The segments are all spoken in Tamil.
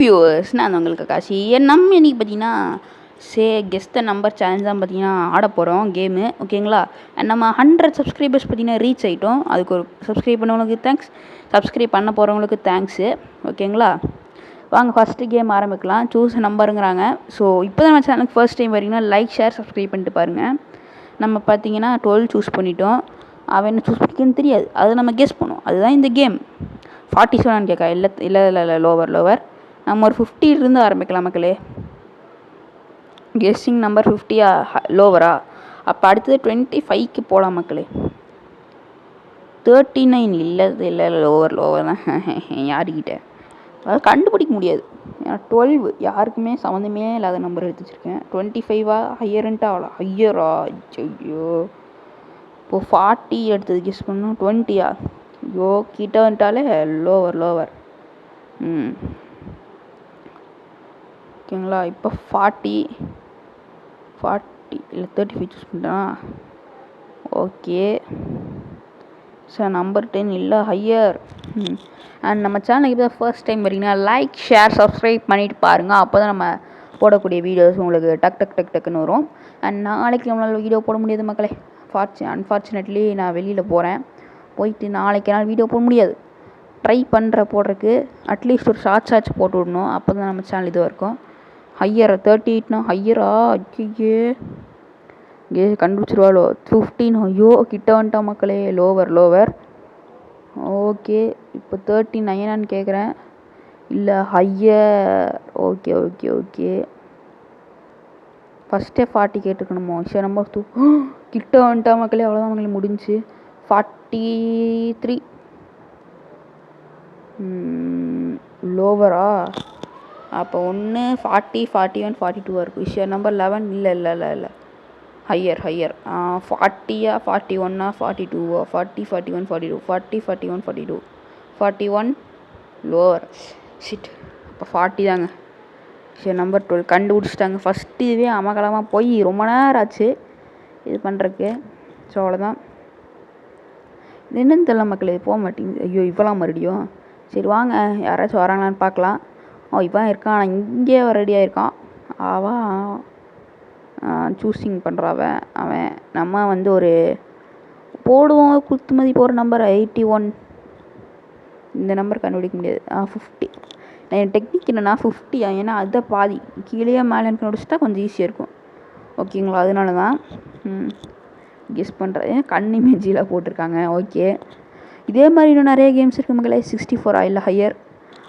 வியூவர்ஸ் நான் உங்களுக்கு காசி நம்ம இன்றைக்கி பார்த்தீங்கன்னா கெஸ் த நம்பர் சேலஞ்ச் தான் பார்த்தீங்கன்னா ஆட போகிறோம் கேமு. ஓகேங்களா? நம்ம 100 சப்ஸ்கிரைபர்ஸ் பார்த்தீங்கன்னா ரீச் ஆகிட்டோம். அதுக்கு ஒரு சப்ஸ்கிரைப் பண்ணவங்களுக்கு தேங்க்ஸ், சப்ஸ்கிரைப் பண்ண போகிறவங்களுக்கு தேங்க்ஸு. ஓகேங்களா? வாங்க ஃபஸ்ட்டு கேம் ஆரம்பிக்கலாம். சூஸ் நம்பருங்கிறாங்க. ஸோ இப்போ தான் நம்ம சேனலுக்கு ஃபர்ஸ்ட் டைம் வரீங்கன்னா லைக், ஷேர், சப்ஸ்கிரைப் பண்ணிட்டு பாருங்கள். நம்ம பார்த்தீங்கன்னா 12 சூஸ் பண்ணிட்டோம். அவன் என்ன சூஸ் பண்ணிக்கன்னு தெரியாது, அது நம்ம கெஸ் பண்ணுவோம். அதுதான் இந்த கேம். 47 கேட்கா? இல்லை லோவர். நம்ம ஒரு 50 ஆரம்பிக்கலாம் மக்களே. Guessing number 50 லோவரா? அப்போ அடுத்தது 25க்கு போகலாம் மக்களே. 39 இல்லை லோவர் தான். யாருக்கிட்ட அதாவது கண்டுபிடிக்க முடியாது. ஏன்னா 12 யாருக்குமே சம்மந்தமே இல்லாத நம்பர் எடுத்து வச்சுருக்கேன். 25 ஹையருன்ட்டு அவ்வளோ ஹையரா? ஐயோ, இப்போது 40 எடுத்தது கெஸ் பண்ணணும். 20 ஐயோ கிட்ட வந்துட்டாலே லோவர். ஓகேங்களா? இப்போ 40 இல்லை 35 சூஸ் பண்ணிட்டேன்னா ஓகே சார். நம்பர் 10 இல்லை ஹையர். அண்ட் நம்ம சேனலுக்கு இப்போ ஃபர்ஸ்ட் டைம் வரீங்கன்னா லைக், ஷேர், சப்ஸ்கிரைப் பண்ணிட்டு பாருங்கள். அப்போ தான் நம்ம போடக்கூடிய வீடியோஸ் உங்களுக்கு டக்குன்னு வரும். அண்ட் நாளைக்கு நம்மளால் வீடியோ போட முடியாது மக்களே. அன்ஃபார்ச்சுனேட்லி நான் வெளியில் போயிட்டு நாளைக்கு நாள் வீடியோ போட முடியாது. ட்ரை போடுறதுக்கு அட்லீஸ்ட் ஒரு ஷார்ட்ஸ் போட்டு விடணும். அப்போ தான் நம்ம சேனல் இதுவாக இருக்கும். ஹையரா? 38னா ஹையரா? ஐயே கண்டுபிடிச்சிருவாளோ? 15 ஐயோ கிட்ட வந்துட்டா மக்களே. லோவர். ஓகே இப்போ 39 கேட்குறேன். இல்லை ஹையர். ஓகே ஃபஸ்ட்டே 40 கேட்டுக்கணுமோ? சரி நம்பர் 2 கிட்ட வந்துட்டா மக்களே. அவ்வளோதான் மக்களே, முடிஞ்சு. 43 லோவரா? அப்போ 1 40 41 42 இருக்கும். விஷயம் நம்பர் 11 இல்லை ஹையர் 40 41 42 40 41 42 40 41 42 41 லோவர். ஷிட். அப்போ 40 தாங்க. சரி நம்பர் 12 கண்டுபிடிச்சிட்டாங்க. ஃபஸ்ட்டு இதுவே அமகலமாக போய் ரொம்ப நேரம் ஆச்சு இது பண்ணுறக்கு. ஸோ அவ்வளோதான். இது என்னன்னு தெரியல மக்கள், இது போக மாட்டேங்குது. ஐயோ இவ்வளோ மறுபடியும். சரி வாங்க யாராச்சும் வராங்களான்னு பார்க்கலாம். இவன் இருக்கான், ஆனால் இங்கே ரெடியாக இருக்கான். சூஸிங் பண்ணுறாவன் அவன். நம்ம வந்து ஒரு போடுவோம் குத்துமதி போகிற நம்பர் 81. இந்த நம்பர் கண்டுபிடிக்க முடியாது. 50. என் டெக்னிக் என்னென்னா 50. ஏன்னா அதை பாதி கீழே மேலே கண்டுபிடிச்சிட்டா கொஞ்சம் ஈஸியாக இருக்கும். ஓகேங்களா? அதனால தான் கெஸ் பண்ணுறேன். ஏன்னா கண் இமேஜில் போட்டிருக்காங்க. ஓகே, இதே மாதிரி இன்னும் நிறைய கேம்ஸ் இருக்குது மக்களே. 64 இல்லை ஹையர்.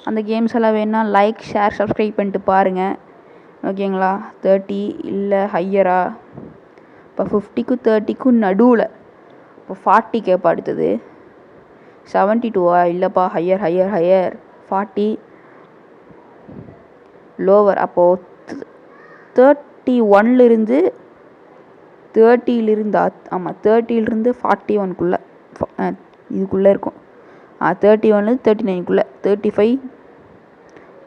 அந்த கேம்ஸ் எல்லாம் வேணுன்னா லைக், ஷேர், சப்ஸ்கிரைப் பண்ணிட்டு பாருங்கள். ஓகேங்களா? 30 இல்லை ஹையரா? இப்போ 50க்கும் 30க்கும் நடுவில். இப்போ 40 கேட்பா அடுத்தது. 72 இல்லைப்பா ஹையர் 40 லோவர். அப்போது 31லிருந்து 30லிருந்து ஆமாம் 30லிருந்து 41க்குள்ளே இதுக்குள்ளே இருக்கும். 31லேருந்து 39க்குள்ளே. 35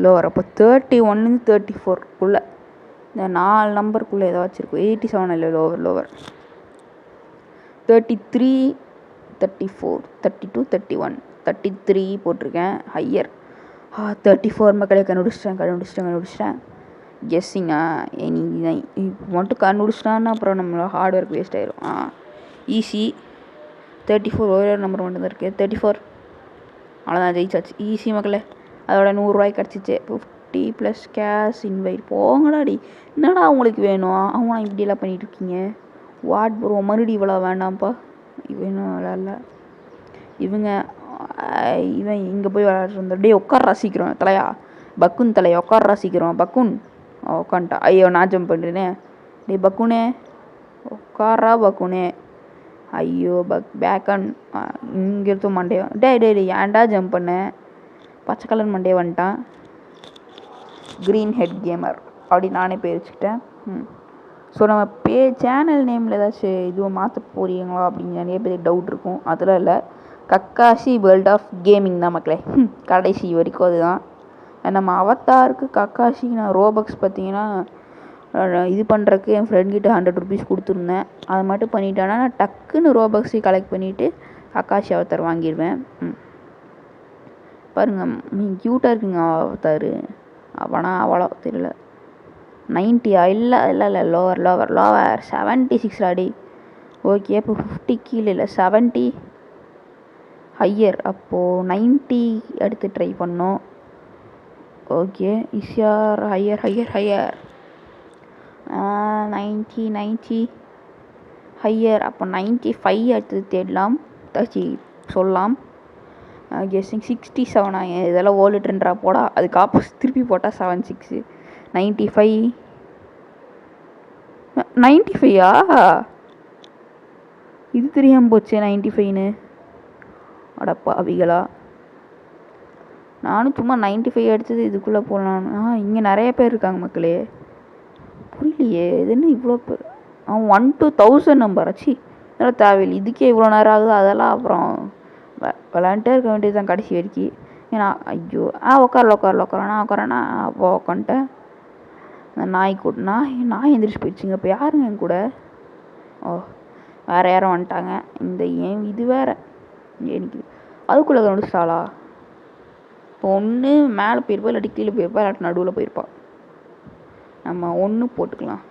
லோவர். அப்போ 31லேருந்து 34க்குள்ளே இந்த 4 நம்பருக்குள்ளே ஏதாச்சும் இருக்கும். 87 இல்லை லோவர். 33 34 32 31 33 போட்டிருக்கேன். ஹையர் 34 மக்களே. கண்டுபிடிச்சிட்டேன். கெஸ்ஸிங்கா? இப்போ மட்டும் கண்டுபிடிச்சிட்டான்னா அப்புறம் நம்மளோட ஹார்ட் ஒர்க் வேஸ்ட் ஆயிரும். ஈஸி. 34 ஒரே நம்பர் மட்டும் தான் இருக்குது. 34 அவ்வளோதான், ஜெயிச்சாச்சு. ஈஸி மக்களே. அதோட 100 ரூபாய்க்கு கிடச்சிச்சு. 50 + கேஷ் இன்வைட். போங்கடாடி, என்னடா உங்களுக்கு வேணும்? அவங்க இப்படியெல்லாம் பண்ணிகிட்டு இருக்கீங்க. வாட் ப்ரோ, மறுபடியும் இவ்வளோ வேண்டாம்ப்பா. இவனும் விளாட்ல. இவன் இங்கே போய் விளாட்ருந்தா. டே உட்கார ரசிக்கிறோம் தலையா. பக்குன் தலையா உட்கார ரசிக்கிறோம். பக்குன் உட்காந்துட்டா. ஐயோ நான் ஜம்ப் பண்ணுறேனே. டே பக்குனே உட்காரா. பக்குனே ஐயோ பேக்கன் இங்கே எடுத்து மண்டையோ. டே ஏன்டா ஜம்ப் பண்ணேன்? பச்சை கலர் மண்டையை வந்துட்டான். க்ரீன் ஹெட் கேமர் அப்படி நானே பேர் வச்சுக்கிட்டேன். ஸோ நம்ம சேனல் நேமில் ஏதாச்சும் இதுவை மாற்ற போறீங்களா அப்படின்னு நிறைய பேருக்கு டவுட் இருக்கும். அதெல்லாம் இல்லை, கக்காஷி வேர்ல்ட் ஆஃப் கேமிங் தான் மக்களே. கடைசி வரைக்கும் அதுதான். நம்ம அவத்தாருக்கு கக்காஷி நான் ரோபக்ஸ் பார்த்தீங்கன்னா இது பண்ணுறக்கு என் ஃப்ரெண்ட்கிட்ட 100 ருபீஸ் கொடுத்துருந்தேன். அதை மட்டும் பண்ணிட்டேன்னா நான் டக்குன்னு ரோபக்ஸை கலெக்ட் பண்ணிவிட்டு கக்காஷி அவத்தார் வாங்கிடுவேன். பாருங்கள் க்யூட்டாக இருக்குங்க அவத்தார். அப்போனா அவ்வளோ தெரியல. 90யா? இல்லை இல்லை இல்லை, லோவர் லோவர் லோவர் 76 அடி. ஓகே, இப்போ 50 கீழே இல்லை, 70 ஹையர். அப்போது 90 எடுத்து ட்ரை பண்ணோம். ஓகே, இஸ்யார் ஹையர் ஹையர் ஹையர் 90 ஹையர். அப்போ 95 எடுத்து தேடலாம், சொல்லலாம். கெஸ்ஸிங் 67. இதெல்லாம் ஓல்டு ட்ரெண்டா போடா, அதுக்கு ஆப்போசிட் திருப்பி போட்டால் 76. 95 95யா? இது தெரியாமல் போச்சு 95ன்னு. அடப்பாவிகளா, நானும் சும்மா 95 எடுத்தது இதுக்குள்ளே போடலாம். இங்கே நிறைய பேர் இருக்காங்க மக்களே, புரியலையே இது என்ன இவ்வளோ பேர். 1 to 1000 நம்பர் ஆச்சு, இதெல்லாம் தேவையில்லை. இதுக்கே இவ்வளோ நேரம் ஆகுது. அதெல்லாம் அப்புறம் விளாண்டே இருக்க வேண்டியது தான் கடைசி வரைக்கும். ஏன்னா ஐயோ உட்காரேன்னா அப்போ உட்காந்துட்டேன். அந்த நாய் எந்திரிச்சு போயிடுச்சுங்க. இப்போ யாருங்க என் கூட? ஓ, வேறு யாரும் வந்துட்டாங்க. இது வேறு எனக்கு அதுக்குள்ளே கண்டுச்சாளா? இப்போ ஒன்று மேலே போயிருப்பா, இல்லாட்டி கீழே போயிருப்பா, இல்லாட்டி நடுவில் போயிருப்பா. நம்ம ஒன்று போட்டுக்கலாம்.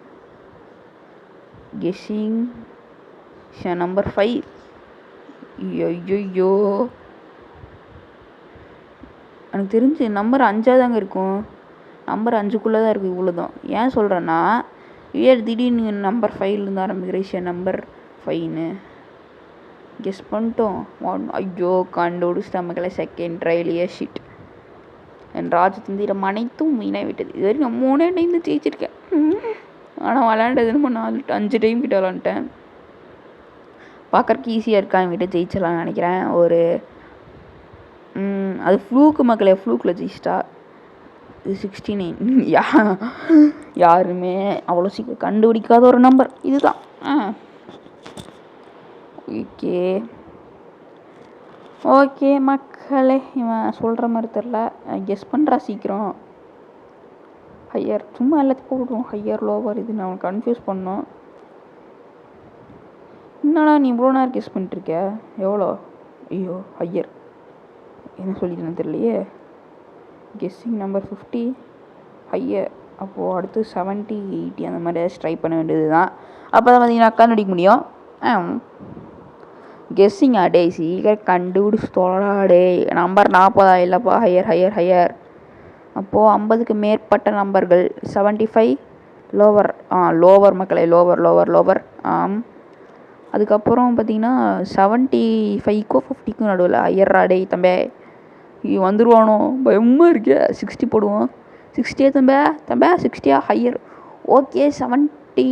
Guessing number 5. ஐயோ, எனக்கு தெரிஞ்சு நம்பர் 5 தாங்க இருக்கும். நம்பர் 5க்குள்ளே தான் இருக்குது. இவ்வளோ தான். ஏன் சொல்கிறேன்னா, திடீர்னு நம்பர் 5லேருந்து ஆரம்பிக்கிறேன். நம்பர் 5ன்னு கெஸ் பண்ணிட்டோம். ஐயோ, கண்டுபிடிச்சிட்டேன் மக்களை. Second ட்ரைலியே shit. என் ராஜதந்திரம் அனைத்தும் வீணாக விட்டது. இது வரைக்கும் நான் 3 டைம் தான் ஜெயிச்சிருக்கேன். ஆனால் விளையாண்டதுன்னு 4-5 டைம் கிட்ட விளாண்டுட்டேன். பார்க்குறக்கு ஈஸியாக இருக்கா, என்கிட்ட ஜெயிச்சிடலாம்னு நினைக்கிறேன். ஒரு அது ஃப்ளூக்கு மக்களே, ஃப்ளூக்கில் ஜெயிச்சிட்டா. இது 69. யாருமே அவ்வளோ சீக்கிரம் கண்டுபிடிக்காத ஒரு நம்பர் இதுதான். ஓகே மக்களே, இவன் சொல்கிற மாதிரி தெரில. கெஸ் பண்ணுறா சீக்கிரம். ஹையர் சும்மா எல்லாத்தையும் போட்டுருவோம். ஹையர் லோவர் இது நான் கன்ஃபியூஸ் பண்ணோம். என்னடா நீ இவ்வளோ நேரம் கெஸ் பண்ணிட்டுருக்க? எவ்வளோ? ஐயோ, ஹையர் என்ன சொல்லிட்டேன்னு தெரியலையே. Guessing number 50 higher. அப்போது அடுத்து 70 80 அந்த மாதிரி ஏதாச்சும் ட்ரை பண்ண வேண்டியது தான். அப்போ தான் பார்த்தீங்கன்னா கண்டுபிடிக்க முடியும். கெஸ்ஸிங் டே சீக்கிரம் கண்டுபிடிச்சி தொடாடே. நம்பர் 40 இல்லைப்பா, ஹையர் ஹையர் ஹையர். அப்போது 50க்கு மேற்பட்ட நம்பர்கள். 75 லோவர். லோவர் மக்களே, லோவர் லோவர் லோவர். அதுக்கப்புறம் பார்த்தீங்கன்னா 75க்கும் 50க்கும் நடுவில் ஹையர் டே தம்பே. வந்துடுவானோ பயமாக இருக்கே. 60 போடுவோம். 60 தம்பே 60 ஹையர். ஓகே, 70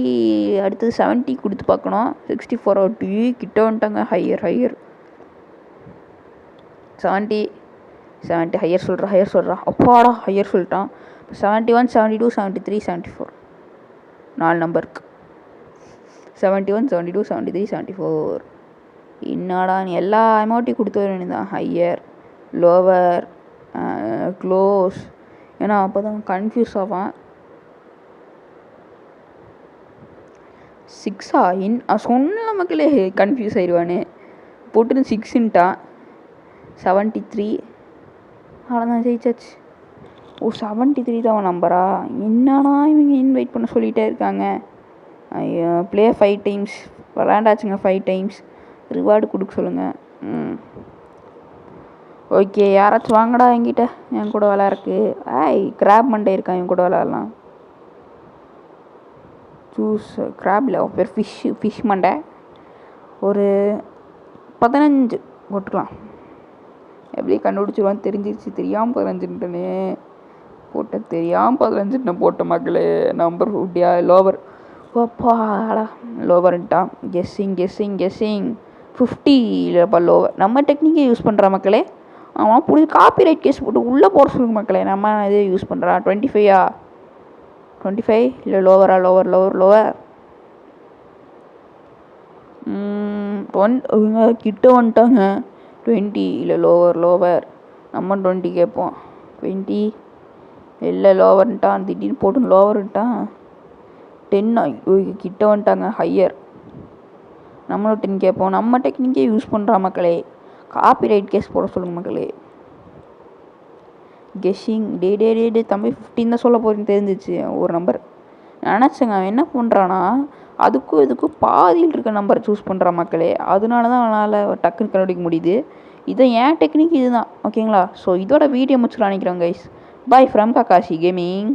அடுத்தது 70 கொடுத்து பார்க்கணும். 64 அவுட்டு கிட்ட வந்துட்டாங்க. ஹையர் ஹையர் 70 ஹையர் சொல்கிறா. அப்பாடா ஹையர் சொல்லிட்டான். 71 72 73 74 4 நம்பருக்கு. 71 72 73 74. என்னடா நீ எல்லா அமௌண்ட்டையும் கொடுத்து வர வேண்டியதான். Higher lower close. ஏன்னா அப்போ தான் கன்ஃபியூஸ் ஆவான். 6ஆ? சொன்ன மக்களே கன்ஃபியூஸ் ஆயிடுவானே. போட்டு 6ன்ட்டான். 73. அவ்வளோதான், ஜெயிச்சாச்சு. ஓ, 73 தான் நம்பரா? என்னன்னா இவங்க இன்வைட் பண்ண சொல்லிகிட்டே இருக்காங்க. ஐயோ, ப்ளே 5 டைம்ஸ் விளாண்டாச்சுங்க. 5 டைம்ஸ் ரிவார்டு கொடுக்க சொல்லுங்கள். ஓகே, யாராச்சும் வாங்கடா என்கிட்ட என் கூட விளையாடுறக்கு. கிராப் மண்டே இருக்கான், என் கூட விளையாடலாம். ஜூஸ் கிராபில் பேர் ஃபிஷ் மண்டை. ஒரு 15 போட்டுக்கலாம். எப்படி கண்டுபிடிச்சிருவான்னு தெரிஞ்சிருச்சு. தெரியாமல் 15ன்ட்டனே போட்டேன். தெரியாமல் 15 போட்ட மக்களே. Number 50 lower. ஓப்பாடா லோவர்ன்ட்டான். கெஸ்ஸிங் 50 இல்லைப்பா லோவர். நம்ம டெக்னிக்கே யூஸ் பண்ணுற மக்களே. அவன் புரிஞ்சு காப்பிரைட் கேஸ் போட்டு உள்ளே போட சொல்லுங்க மக்களே. நம்ம இதே யூஸ் பண்ணுறான். 25ஆ? 25 இல்லை லோவரா? Lower lower lower. கிட்ட வந்துட்டாங்க. 20 இல்லை லோவர் லோவர். நம்ம 20 கேட்போம். 20 இல்லை லோவர்ன்ட்டான். திடீர்னு போட்டு லோவர்ன்ட்டான். 10 கிட்ட வந்துட்டாங்க. ஹையர். நம்மளும் 10 கேட்போம். நம்ம டெக்னிக்கே யூஸ் பண்ணுறா மக்களே. காப்பிரைட் கேஸ் போட சொல்லுங்க மக்களே. கெஸ்ஸிங் டே தம்பி 15 தான் சொல்ல போகிறேன்னு தெரிஞ்சிச்சு ஒரு நம்பர். நினச்சேங்க அவன் என்ன பண்ணுறான்னா அதுக்கும் இதுக்கும் பாதியில் இருக்க நம்பரை சூஸ் பண்ணுறான் மக்களே. அதனால தான் அவனால் டக்குன்னு கண்டுபிடிக்க முடியுது. இதை ஏன் டெக்னிக் இதுதான் ஓகேங்களா. ஸோ இதோட வீடியோ முடிச்சுலாம் நினைக்கிறோம் guys. Bye from Kakashi gaming.